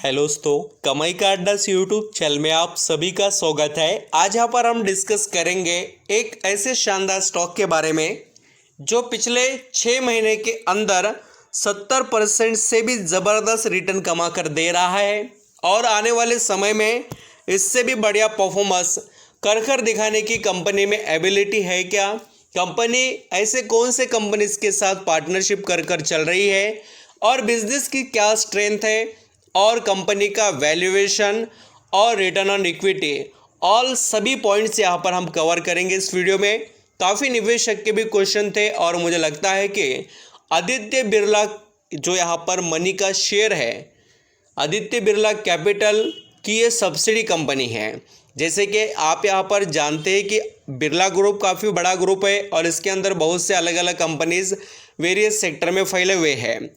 Hello दोस्तों, कमाई का अड्डा यूट्यूब चैनल में आप सभी का स्वागत है। आज यहाँ पर हम डिस्कस करेंगे एक ऐसे शानदार स्टॉक के बारे में जो पिछले 6 महीने के अंदर 70% से भी ज़बरदस्त रिटर्न कमा कर दे रहा है और आने वाले समय में इससे भी बढ़िया परफॉर्मेंस कर दिखाने की कंपनी में एबिलिटी है क्या। कंपनी ऐसे कौन से कंपनीज के साथ पार्टनरशिप कर चल रही है और बिजनेस की क्या स्ट्रेंथ है और कंपनी का वैल्यूएशन और रिटर्न ऑन इक्विटी, ऑल सभी पॉइंट्स यहाँ पर हम कवर करेंगे इस वीडियो में। काफ़ी निवेशक के भी क्वेश्चन थे और मुझे लगता है कि आदित्य बिरला जो यहाँ पर मनी का शेयर है, आदित्य बिरला कैपिटल की ये सब्सिडी कंपनी है। जैसे कि आप यहाँ पर जानते हैं कि बिरला ग्रुप काफ़ी बड़ा ग्रुप है और इसके अंदर बहुत से अलग अलग कंपनीज वेरियस सेक्टर में फैले हुए हैं।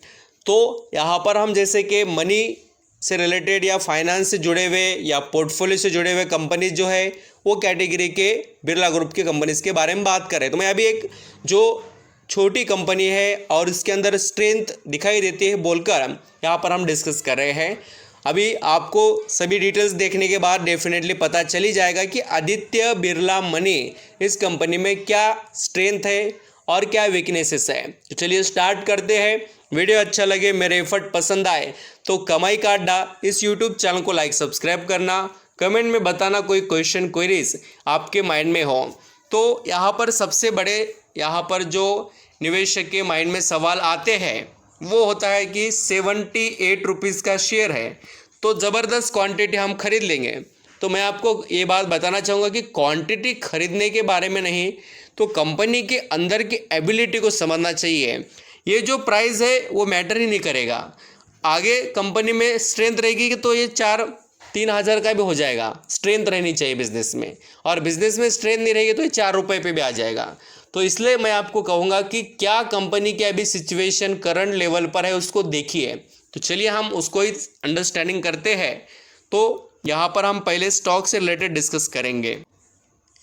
तो यहाँ पर हम जैसे कि मनी से रिलेटेड या फाइनेंस से जुड़े हुए या पोर्टफोलियो से जुड़े हुए कंपनीज जो है वो कैटेगरी के बिरला ग्रुप के कंपनीज के बारे में बात करें तो मैं अभी एक जो छोटी कंपनी है और इसके अंदर स्ट्रेंथ दिखाई देती है बोलकर यहाँ पर हम डिस्कस कर रहे हैं। अभी आपको सभी डिटेल्स देखने के बाद डेफिनेटली पता चली जाएगा कि आदित्य बिरला मनी इस कंपनी में क्या स्ट्रेंथ है और क्या वीकनेसेस है। तो चलिए स्टार्ट करते हैं। वीडियो अच्छा लगे, मेरे एफर्ट पसंद आए तो कमाई का अड्डा इस यूट्यूब चैनल को लाइक सब्सक्राइब करना, कमेंट में बताना कोई क्वेश्चन क्वेरीज आपके माइंड में हो। तो यहाँ पर सबसे बड़े यहाँ पर जो निवेशक के माइंड में सवाल आते हैं वो होता है कि 78 रुपीज़ का शेयर है तो ज़बरदस्त क्वांटिटी हम खरीद लेंगे। तो मैं आपको ये बात बताना चाहूँगा कि क्वांटिटी खरीदने के बारे में नहीं, तो कंपनी के अंदर की एबिलिटी को समझना चाहिए। ये जो प्राइस है वो मैटर ही नहीं करेगा। आगे कंपनी में स्ट्रेंथ रहेगी कि तो ये 4-3 हज़ार का भी हो जाएगा। स्ट्रेंथ रहनी चाहिए बिजनेस में, और बिजनेस में स्ट्रेंथ नहीं रहेगी तो ये 4 रुपये पे भी आ जाएगा। तो इसलिए मैं आपको कहूँगा कि क्या कंपनी की अभी सिचुएशन करंट लेवल पर है उसको देखिए। तो चलिए हम उसको ही अंडरस्टैंडिंग करते हैं। तो यहाँ पर हम पहले स्टॉक से रिलेटेड डिस्कस करेंगे।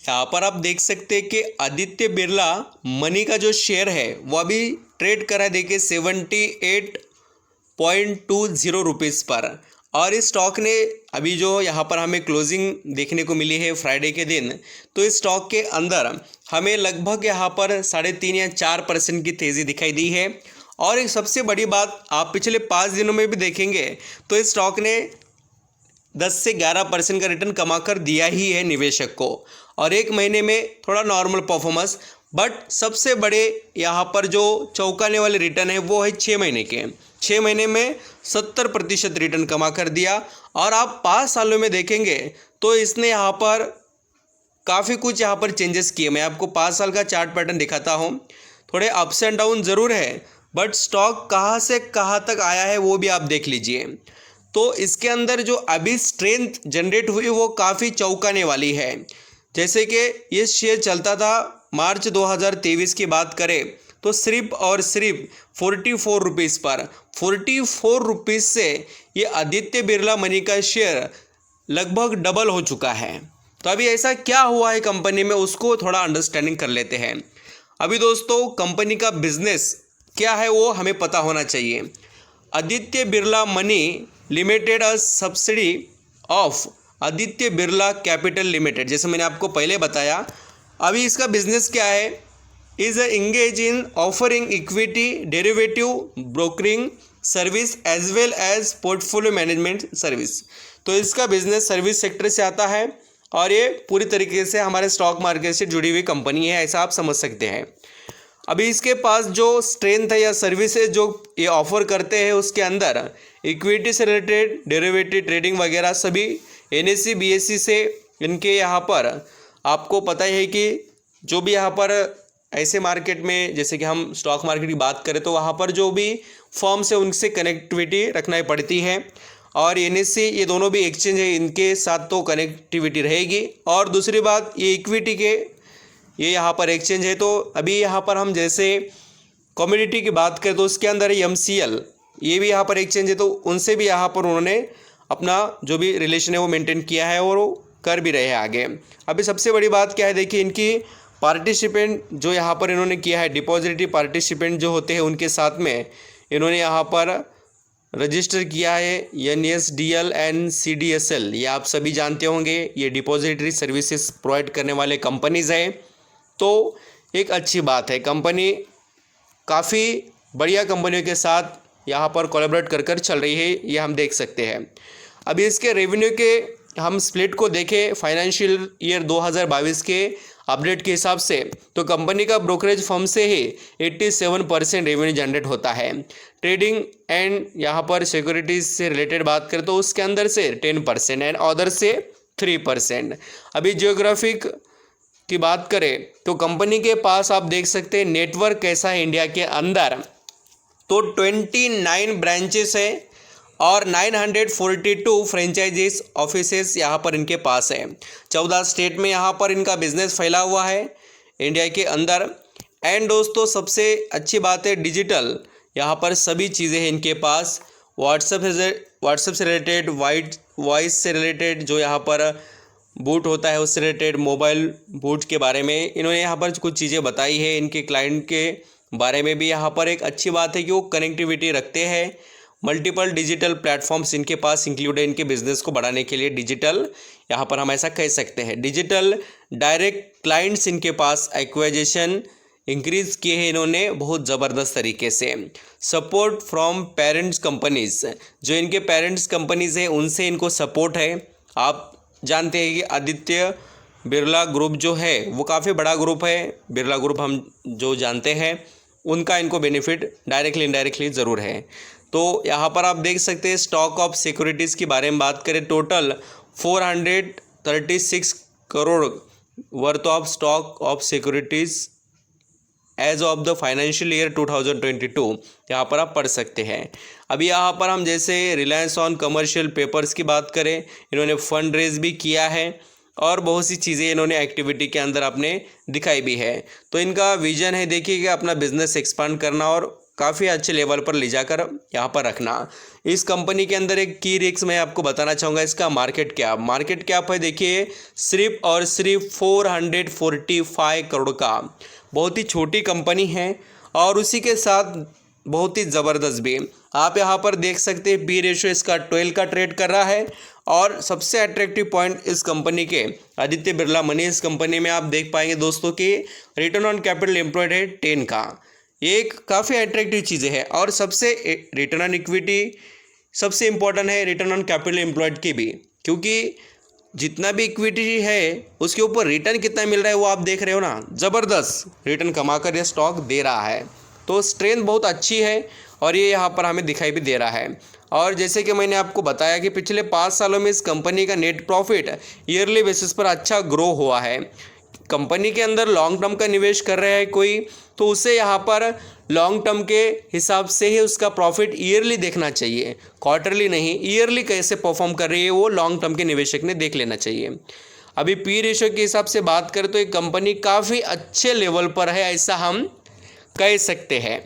यहाँ पर आप देख सकते हैं कि आदित्य बिरला मनी का जो शेयर है वो अभी ट्रेड करा देखिए 78.20 रुपीज़ पर, और इस स्टॉक ने अभी जो यहाँ पर हमें क्लोजिंग देखने को मिली है फ्राइडे के दिन, तो इस स्टॉक के अंदर हमें लगभग यहाँ पर 3.5 या 4% की तेज़ी दिखाई दी है। और एक सबसे बड़ी बात, आप पिछले 5 दिनों में भी देखेंगे तो इस स्टॉक ने 10 से 11% का रिटर्न कमा कर दिया ही है निवेशक को, और एक महीने में थोड़ा नॉर्मल परफॉर्मेंस। बट सबसे बड़े यहाँ पर जो चौंकाने वाले रिटर्न है वो है 6 महीने के। 6 महीने में 70% रिटर्न कमा कर दिया। और आप 5 सालों में देखेंगे तो इसने यहाँ पर काफ़ी कुछ यहाँ पर चेंजेस किए। मैं आपको 5 साल का चार्ट पैटर्न दिखाता हूँ। थोड़े अप्स एंड डाउन ज़रूर है, बट स्टॉक कहाँ से कहाँ तक आया है वो भी आप देख लीजिए। तो इसके अंदर जो अभी स्ट्रेंथ जनरेट हुई वो काफ़ी चौंकाने वाली है। जैसे कि ये शेयर चलता था मार्च 2023 की बात करें तो सिर्फ और सिर्फ 44 रुपीज़ पर, 44 रुपीज़ से ये आदित्य बिरला मनी का शेयर लगभग डबल हो चुका है। तो अभी ऐसा क्या हुआ है कंपनी में उसको थोड़ा अंडरस्टैंडिंग कर लेते हैं। अभी दोस्तों कंपनी का बिजनेस क्या है वो हमें पता होना चाहिए। Aditya Birla money limited a subsidy of Aditya Birla capital limited, जैसे मैंने आपको पहले बताया। अभी इसका बिजनेस क्या है, is engage in offering equity derivative brokering service as well as portfolio management service. तो इसका बिजनेस सर्विस सेक्टर से आता है और ये पूरी तरीके से हमारे स्टॉक मार्केट से जुड़ी हुई कंपनी है, ऐसा आप समझ सकते हैं। अभी इसके पास जो स्ट्रेंथ है या सर्विसेज जो ये ऑफर करते हैं उसके अंदर इक्विटी से रिलेटेड डेरिवेटिव ट्रेडिंग वगैरह सभी NSE BSE से इनके यहाँ पर आपको पता ही है कि जो भी यहाँ पर ऐसे मार्केट में जैसे कि हम स्टॉक मार्केट की बात करें तो वहाँ पर जो भी फर्म्स है उनसे कनेक्टिविटी रखना पड़ती है, और NSE ये दोनों भी एक्सचेंज है, इनके साथ तो कनेक्टिविटी रहेगी। और दूसरी बात ये इक्विटी के ये यहाँ पर एक्सचेंज है। तो अभी यहाँ पर हम जैसे कम्युनिटी की बात करें तो उसके अंदर MCL ये भी यहाँ पर एक्सचेंज है, तो उनसे भी यहाँ पर उन्होंने अपना जो भी रिलेशन है वो मेंटेन किया है और वो कर भी रहे हैं आगे। अभी सबसे बड़ी बात क्या है, देखिए इनकी पार्टिसिपेंट जो यहाँ पर इन्होंने किया है, डिपॉजिटरी पार्टिसिपेंट जो होते हैं उनके साथ में इन्होंने यहाँ पर रजिस्टर किया है NSDL एंड CDSL, ये आप सभी जानते होंगे, ये डिपॉजिटरी सर्विसेज प्रोवाइड करने वाले कंपनीज़ हैं। तो एक अच्छी बात है, कंपनी काफ़ी बढ़िया कंपनियों के साथ यहाँ पर कोलैबोरेट कर चल रही है, ये हम देख सकते हैं। अभी इसके रेवेन्यू के हम स्प्लिट को देखें फाइनेंशियल ईयर 2022 के अपडेट के हिसाब से, तो कंपनी का ब्रोकरेज फर्म से ही 87% रेवेन्यू जनरेट होता है। ट्रेडिंग एंड यहाँ पर सिक्योरिटीज से रिलेटेड बात करें तो उसके अंदर से 10% एंड अदर से 3%। अभी जियोग्राफिक की बात करें तो कंपनी के पास आप देख सकते हैं नेटवर्क कैसा है इंडिया के अंदर, तो 29 ब्रांचेस है और 942 फ्रेंचाइजीज ऑफिसेस यहाँ पर इनके पास है। 14 स्टेट में यहाँ पर इनका बिजनेस फैला हुआ है इंडिया के अंदर। एंड दोस्तों सबसे अच्छी बात है डिजिटल यहाँ पर सभी चीज़ें हैं इनके पास। व्हाट्सएप से रिलेटेड, वॉइस से रिलेटेड, जो यहाँ पर बूट होता है उससे रिलेटेड, मोबाइल बूट के बारे में इन्होंने यहाँ पर कुछ चीज़ें बताई है। इनके क्लाइंट के बारे में भी यहाँ पर एक अच्छी बात है कि वो कनेक्टिविटी रखते हैं। मल्टीपल डिजिटल प्लेटफॉर्म्स इनके पास इंक्लूड है इनके बिजनेस को बढ़ाने के लिए। डिजिटल यहाँ पर हम ऐसा कह सकते हैं, डिजिटल डायरेक्ट क्लाइंट्स इनके पास एक्वाइजेशन इंक्रीज किए हैं इन्होंने बहुत ज़बरदस्त तरीके से। सपोर्ट फ्रॉम पेरेंट्स कंपनीज, जो इनके पेरेंट्स कंपनीज हैं उनसे इनको सपोर्ट है। आप जानते हैं कि आदित्य बिरला ग्रुप जो है वो काफ़ी बड़ा ग्रुप है, बिरला ग्रुप हम जो जानते हैं, उनका इनको बेनिफिट डायरेक्टली इनडायरेक्टली ज़रूर है। तो यहाँ पर आप देख सकते हैं स्टॉक ऑफ सिक्योरिटीज़ के बारे में बात करें, total 436 crore worth of stock of securities as of the financial year 2022 यहाँ पर आप पढ़ सकते हैं। अभी यहाँ पर हम जैसे रिलायंस ऑन कमर्शियल पेपर्स की बात करें, इन्होंने फंड रेज भी किया है और बहुत सी चीज़ें इन्होंने एक्टिविटी के अंदर आपने दिखाई भी है। तो इनका विजन है देखिए कि अपना बिजनेस एक्सपांड करना और काफ़ी अच्छे लेवल पर ले जाकर यहाँ पर रखना। इस कंपनी के अंदर एक की रिस्क मैं आपको बताना चाहूँगा, इसका मार्केट कैप है देखिए सिर्फ और सिर्फ 445 करोड़ का। बहुत ही छोटी कंपनी है और उसी के साथ बहुत ही ज़बरदस्त भी। आप यहाँ पर देख सकते हैं पी रेशियो इसका 12 का ट्रेड कर रहा है। और सबसे अट्रैक्टिव पॉइंट इस कंपनी के आदित्य बिरला मनी, इस कंपनी में आप देख पाएंगे दोस्तों कि रिटर्न ऑन कैपिटल एम्प्लॉयड है 10 का, एक काफ़ी अट्रैक्टिव चीज़ें है। और सबसे रिटर्न ऑन इक्विटी सबसे इम्पोर्टेंट है रिटर्न ऑन कैपिटल एम्प्लॉयड की भी, क्योंकि जितना भी इक्विटी है उसके ऊपर रिटर्न कितना मिल रहा है वो आप देख रहे हो ना, ज़बरदस्त रिटर्न कमाकर ये स्टॉक दे रहा है। तो स्ट्रेंथ बहुत अच्छी है और ये यहाँ पर हमें दिखाई भी दे रहा है। और जैसे कि मैंने आपको बताया कि पिछले 5 सालों में इस कंपनी का नेट प्रॉफिट ईयरली बेसिस पर अच्छा ग्रो हुआ है। कंपनी के अंदर लॉन्ग टर्म का निवेश कर रहा है कोई, तो उसे यहाँ पर लॉन्ग टर्म के हिसाब से ही उसका प्रॉफिट ईयरली देखना चाहिए, क्वार्टरली नहीं। ईयरली कैसे परफॉर्म कर रही है वो लॉन्ग टर्म के निवेशक ने देख लेना चाहिए। अभी पी रेशियो के हिसाब से बात करें तो ये कंपनी काफ़ी अच्छे लेवल पर है, ऐसा हम कह सकते हैं।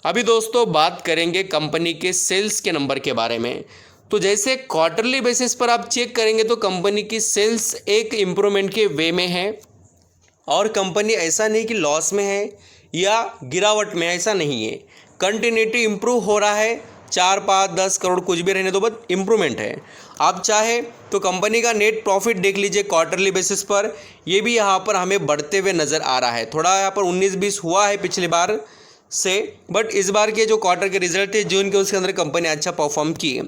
अभी दोस्तों बात करेंगे कंपनी के सेल्स के नंबर के बारे में। तो जैसे क्वार्टरली बेसिस पर आप चेक करेंगे तो कंपनी की सेल्स एक इम्प्रूवमेंट के वे में है और कंपनी ऐसा नहीं कि लॉस में है या गिरावट में, ऐसा नहीं है, कंटिन्यूटी इम्प्रूव हो रहा है। 4, 5, 10 करोड़ कुछ भी रहने दो, बट इम्प्रूवमेंट है। आप चाहे तो कंपनी का नेट प्रॉफिट देख लीजिए क्वार्टरली बेसिस पर, ये भी यहाँ पर हमें बढ़ते हुए नज़र आ रहा है। थोड़ा यहाँ पर 19-20 हुआ है पिछली बार से, बट इस बार के जो क्वार्टर के रिजल्ट थे जून के, उसके अंदर कंपनी अच्छा परफॉर्म की।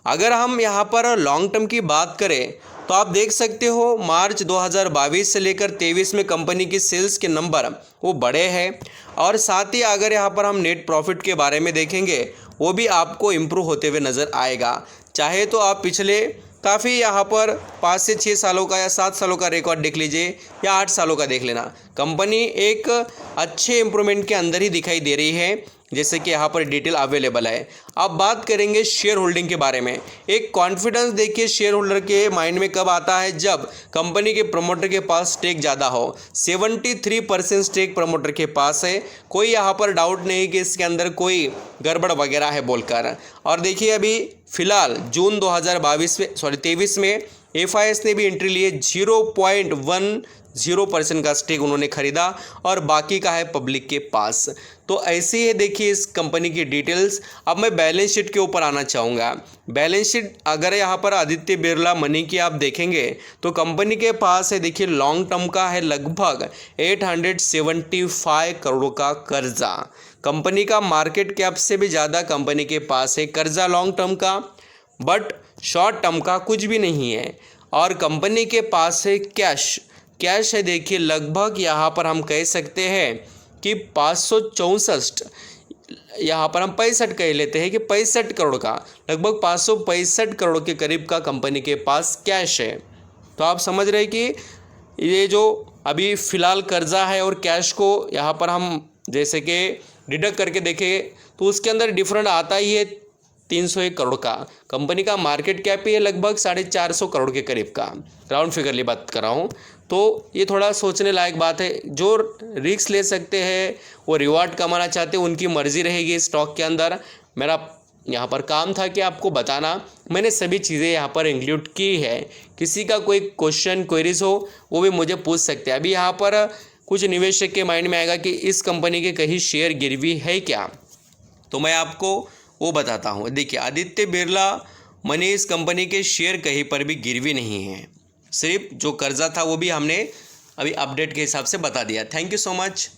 अगर हम यहाँ पर लॉन्ग टर्म की बात करें तो आप देख सकते हो मार्च 2022 से लेकर 23 में कंपनी की सेल्स के नंबर वो बढ़े हैं और साथ ही अगर यहाँ पर हम नेट प्रॉफिट के बारे में देखेंगे वो भी आपको इम्प्रूव होते हुए नज़र आएगा। चाहे तो आप पिछले काफ़ी यहाँ पर 5 से 6 सालों का या 7 सालों का रिकॉर्ड देख लीजिए या 8 सालों का देख लेना, कंपनी एक अच्छे इम्प्रूवमेंट के अंदर ही दिखाई दे रही है, जैसे कि यहाँ पर डिटेल अवेलेबल है। अब बात करेंगे शेयर होल्डिंग के बारे में। एक कॉन्फिडेंस देखिए शेयर होल्डर के माइंड में कब आता है, जब कंपनी के प्रमोटर के पास स्टेक ज़्यादा हो। 73% स्टेक प्रमोटर के पास है, कोई यहाँ पर डाउट नहीं कि इसके अंदर कोई गड़बड़ वगैरह है बोलकर। और देखिए अभी फिलहाल जून 2023 में FIS ने भी एंट्री ली है 0.13 0% का स्टेक उन्होंने खरीदा और बाकी का है पब्लिक के पास। तो ऐसे ही देखिए इस कंपनी की डिटेल्स। अब मैं बैलेंस शीट के ऊपर आना चाहूँगा। बैलेंस शीट अगर यहाँ पर आदित्य बिरला मनी की आप देखेंगे तो कंपनी के पास है देखिए लॉन्ग टर्म का है लगभग 875 करोड़ का कर्जा। कंपनी का मार्केट कैप से भी ज़्यादा कंपनी के पास है कर्जा लॉन्ग टर्म का, बट शॉर्ट टर्म का कुछ भी नहीं है। और कंपनी के पास है कैश है देखिए लगभग यहाँ पर हम कह सकते हैं कि 564, यहाँ पर हम 65 कह लेते हैं कि 65 करोड़ का, लगभग 565 करोड़ के करीब का कंपनी के पास कैश है। तो आप समझ रहे हैं कि ये जो अभी फ़िलहाल कर्जा है और कैश को यहाँ पर हम जैसे कि डिडक्ट करके देखें तो उसके अंदर डिफरेंट आता ही है 301 करोड़ का। कंपनी का मार्केट कैप ही है लगभग 450 करोड़ के करीब का, राउंड फिगरली बात कर रहा हूँ। तो ये थोड़ा सोचने लायक बात है। जो रिस्क ले सकते हैं, वो रिवार्ड कमाना चाहते हैं, उनकी मर्जी रहेगी स्टॉक के अंदर। मेरा यहाँ पर काम था कि आपको बताना, मैंने सभी चीज़ें यहाँ पर इंक्लूड की है। किसी का कोई क्वेश्चन क्वेरीज हो वो भी मुझे पूछ सकते हैं। अभी यहाँ पर कुछ निवेशक के माइंड में आएगा कि इस कंपनी के कहीं शेयर गिरवी है क्या, तो मैं आपको वो बताता हूँ। देखिए आदित्य बिरला मनी इस कंपनी के शेयर कहीं पर भी गिरवी नहीं है, सिर्फ जो कर्जा था वो भी हमने अभी अपडेट के हिसाब से बता दिया। Thank you so much.